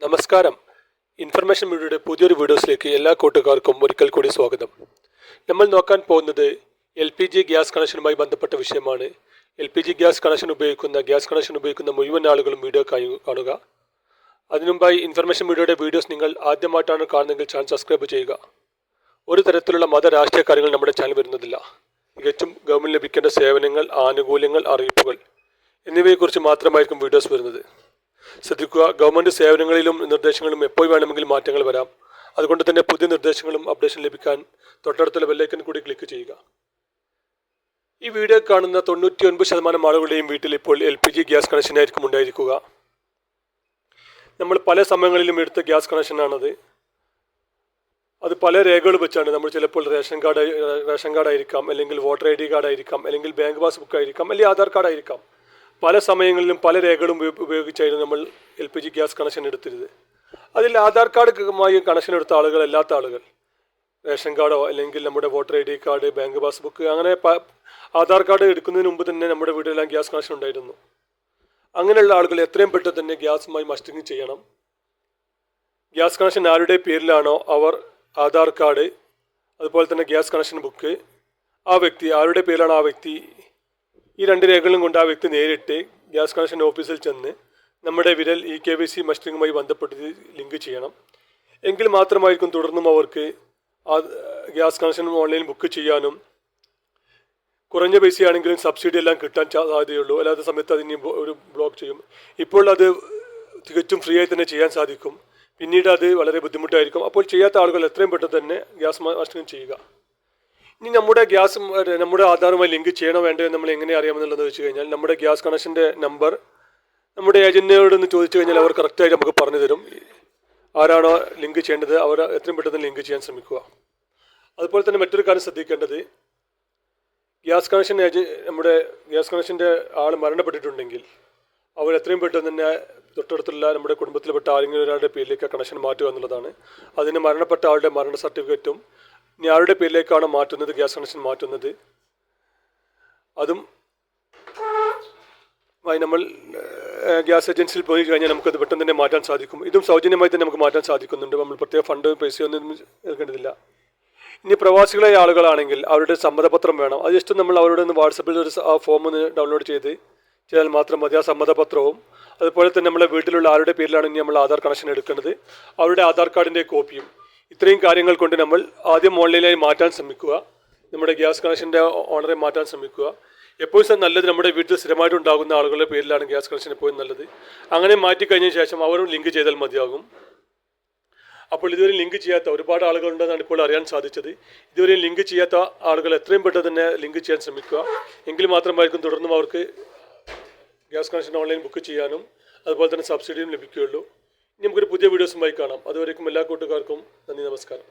നമസ്കാരം. ഇൻഫർമേഷൻ മീഡിയയുടെ പുതിയൊരു വീഡിയോസിലേക്ക് എല്ലാ കൂട്ടുകാർക്കും ഒരിക്കൽ കൂടി സ്വാഗതം. നമ്മൾ നോക്കാൻ പോകുന്നത് LPG ഗ്യാസ് കണക്ഷനുമായി ബന്ധപ്പെട്ട വിഷയമാണ്. LPG ഗ്യാസ് കണക്ഷൻ ഉപയോഗിക്കുന്ന മുഴുവൻ ആളുകളും വീഡിയോ കാണുക. അതിനുമുമ്പായി ഇൻഫർമേഷൻ മീഡിയയുടെ വീഡിയോസ് നിങ്ങൾ ആദ്യമായിട്ടാണ് കാണുന്നതെങ്കിൽ ചാനൽ സബ്സ്ക്രൈബ് ചെയ്യുക. ഒരു തരത്തിലുള്ള മത രാഷ്ട്രീയ കാര്യങ്ങൾ നമ്മുടെ ചാനൽ വരുന്നതില്ല. തികച്ചും ഗവൺമെൻറ് ലഭിക്കേണ്ട സേവനങ്ങൾ, ആനുകൂല്യങ്ങൾ, അറിയിപ്പുകൾ എന്നിവയെക്കുറിച്ച് മാത്രമായിരിക്കും വീഡിയോസ് വരുന്നത്. ശ്രദ്ധിക്കുക, ഗവൺമെൻറ് സേവനങ്ങളിലും നിർദ്ദേശങ്ങളിലും എപ്പോൾ വേണമെങ്കിലും മാറ്റങ്ങൾ വരാം. അതുകൊണ്ട് തന്നെ പുതിയ നിർദ്ദേശങ്ങളും അപ്ഡേഷൻ ലഭിക്കാൻ തൊട്ടടുത്തുള്ള ബെല്ലൈക്കൺ കൂടി ക്ലിക്ക് ചെയ്യുക. ഈ വീഡിയോ കാണുന്ന 99% ആളുകളുടെയും വീട്ടിൽ ഇപ്പോൾ LPG ഗ്യാസ് കണക്ഷനായിരിക്കും ഉണ്ടായിരിക്കുക. നമ്മൾ പല സമയങ്ങളിലും എടുത്ത ഗ്യാസ് കണക്ഷനാണത്. അത് പല രേഖകൾ വെച്ചാണ്. നമ്മൾ ചിലപ്പോൾ റേഷൻ കാർഡ് ആയിരിക്കാം, അല്ലെങ്കിൽ വോട്ടർ ID കാർഡ് ആയിരിക്കാം, അല്ലെങ്കിൽ ബാങ്ക് പാസ്ബുക്ക് ആയിരിക്കാം, അല്ലെങ്കിൽ ആധാർ കാർഡ് ആയിരിക്കാം. പല സമയങ്ങളിലും പല രേഖകളും ഉപയോഗിച്ചായിരുന്നു നമ്മൾ LPG ഗ്യാസ് കണക്ഷൻ എടുത്തിരുന്നത്. അതിൽ ആധാർ കാർഡുമായി കണക്ഷൻ എടുത്ത ആളുകൾ, അല്ലാത്ത ആളുകൾ റേഷൻ കാർഡോ അല്ലെങ്കിൽ നമ്മുടെ voter ID card, bank passbook, അങ്ങനെ ആധാർ കാർഡ് എടുക്കുന്നതിന് മുമ്പ് തന്നെ നമ്മുടെ വീട്ടിലെല്ലാം ഗ്യാസ് കണക്ഷൻ ഉണ്ടായിരുന്നു. അങ്ങനെയുള്ള ആളുകൾ എത്രയും പെട്ടെന്ന് തന്നെ ഗ്യാസുമായി മസ്റ്റിങ് ചെയ്യണം. ഗ്യാസ് കണക്ഷൻ ആരുടെ പേരിലാണോ അവർ ആധാർ കാർഡ്, അതുപോലെ തന്നെ ഗ്യാസ് കണക്ഷൻ ബുക്ക്, ആ വ്യക്തി ആരുടെ പേരിലാണോ ആ വ്യക്തി, ഈ രണ്ട് രേഖകളും കൊണ്ട് ആ വ്യക്തി നേരിട്ട് ഗ്യാസ് കണക്ഷൻ ഓഫീസിൽ ചെന്ന് നമ്മുടെ വിരൽ EKYC മസ്റ്റിങ്ങുമായി ബന്ധപ്പെട്ട് ലിങ്ക് ചെയ്യണം. എങ്കിൽ മാത്രമായിരിക്കും തുടർന്നും അവർക്ക് ആ ഗ്യാസ് കണക്ഷൻ ഓൺലൈൻ ബുക്ക് ചെയ്യാനും കുറഞ്ഞ പൈസയാണെങ്കിലും സബ്സിഡി എല്ലാം കിട്ടാൻ സാധ്യതയുള്ളൂ. അല്ലാത്ത സമയത്ത് അതിന് ഒരു ബ്ലോക്ക് ചെയ്യും. ഇപ്പോൾ അത് തികച്ചും ഫ്രീ ആയി തന്നെ ചെയ്യാൻ സാധിക്കും. പിന്നീട് അത് വളരെ ബുദ്ധിമുട്ടായിരിക്കും. അപ്പോൾ ചെയ്യാത്ത ആളുകൾ എത്രയും പെട്ടെന്ന് തന്നെ ഗ്യാസ് മസ്റ്റിങ് ചെയ്യുക. ഇനി നമ്മുടെ ആധാറുമായി ലിങ്ക് ചെയ്യണോ വേണ്ടോ എന്ന് നമ്മൾ എങ്ങനെ അറിയാമെന്നുള്ളതെന്ന് വെച്ച് കഴിഞ്ഞാൽ, നമ്മുടെ ഗ്യാസ് കണക്ഷൻ്റെ നമ്പർ നമ്മുടെ ഏജൻറ്റിനോടൊന്ന് ചോദിച്ചു കഴിഞ്ഞാൽ അവർ കറക്റ്റായിട്ട് നമുക്ക് പറഞ്ഞു തരും. ആരാണോ ലിങ്ക് ചെയ്യേണ്ടത് അവർ എത്രയും പെട്ടെന്ന് ലിങ്ക് ചെയ്യാൻ ശ്രമിക്കുക. അതുപോലെ തന്നെ മറ്റൊരു കാര്യം ശ്രദ്ധിക്കേണ്ടത്, നമ്മുടെ ഗ്യാസ് കണക്ഷൻ്റെ ആൾ മരണപ്പെട്ടിട്ടുണ്ടെങ്കിൽ അവർ എത്രയും പെട്ടെന്ന് തന്നെ തൊട്ടടുത്തുള്ള നമ്മുടെ കുടുംബത്തിൽപ്പെട്ട ആരെങ്കിലും ഒരാളുടെ പേരിലേക്ക് കണക്ഷൻ മാറ്റുക എന്നുള്ളതാണ്. അതിന് മരണപ്പെട്ട ആളുടെ മരണ സർട്ടിഫിക്കറ്റും ഇനി ആരുടെ പേരിലേക്കാണ് മാറ്റുന്നത്, ഗ്യാസ് കണക്ഷൻ മാറ്റുന്നത്, അതും നമ്മൾ ഗ്യാസ് ഏജൻസിയിൽ പോയി കഴിഞ്ഞാൽ നമുക്കത് പെട്ടെന്ന് തന്നെ മാറ്റാൻ സാധിക്കും. ഇതും സൗജന്യമായി തന്നെ നമുക്ക് മാറ്റാൻ സാധിക്കുന്നുണ്ട്. നമ്മൾ പ്രത്യേക ഫണ്ട് പൈസയൊന്നും എടുക്കേണ്ടതില്ല. ഇനി പ്രവാസികളായ ആളുകളാണെങ്കിൽ അവരുടെ സമ്മതപത്രം വേണം. അത് ജസ്റ്റ് നമ്മൾ അവരുടെ വാട്സപ്പിൽ ആ ഫോം ഒന്ന് ഡൗൺലോഡ് ചെയ്താൽ മാത്രം മതി. ആ സമ്മതപത്രവും അതുപോലെ തന്നെ നമ്മളെ വീട്ടിലുള്ള ആരുടെ പേരിലാണ് ഇനി നമ്മൾ ആധാർ കണക്ഷൻ എടുക്കേണ്ടത്, അവരുടെ ആധാർ കാർഡിൻ്റെ കോപ്പിയും, ഇത്രയും കാര്യങ്ങൾ കൊണ്ട് നമ്മൾ ആദ്യം ഓൺലൈനായി മാറ്റാൻ ശ്രമിക്കുക. നമ്മുടെ ഗ്യാസ് കണക്ഷൻ്റെ ഓണറെ മാറ്റാൻ ശ്രമിക്കുക. എപ്പോഴും നല്ലത് നമ്മുടെ വീട്ടിൽ സ്ഥിരമായിട്ട് ഉണ്ടാകുന്ന ആളുകളുടെ പേരിലാണ് ഗ്യാസ് കണക്ഷൻ എപ്പോഴും നല്ലത്. അങ്ങനെ മാറ്റിക്കഴിഞ്ഞ ശേഷം അവരും ലിങ്ക് ചെയ്താൽ മതിയാകും. അപ്പോൾ ഇതുവരെ ലിങ്ക് ചെയ്യാത്ത ഒരുപാട് ആളുകളുണ്ടെന്നാണ് ഇപ്പോൾ അറിയാൻ സാധിച്ചത്. ഇതുവരെ ലിങ്ക് ചെയ്യാത്ത ആളുകൾ എത്രയും പെട്ടെന്ന് തന്നെ ലിങ്ക് ചെയ്യാൻ ശ്രമിക്കുക. എങ്കിൽ മാത്രമായിരിക്കും തുടർന്നും അവർക്ക് ഗ്യാസ് കണക്ഷൻ ഓൺലൈൻ ബുക്ക് ചെയ്യാനും അതുപോലെ തന്നെ സബ്സിഡിയും ലഭിക്കുകയുള്ളൂ. ഇനി നമുക്കൊരു പുതിയ വീഡിയോസുമായി കാണാം. അതുവരേക്കും എല്ലാ കൂട്ടുകാർക്കും നന്ദി, നമസ്കാരം.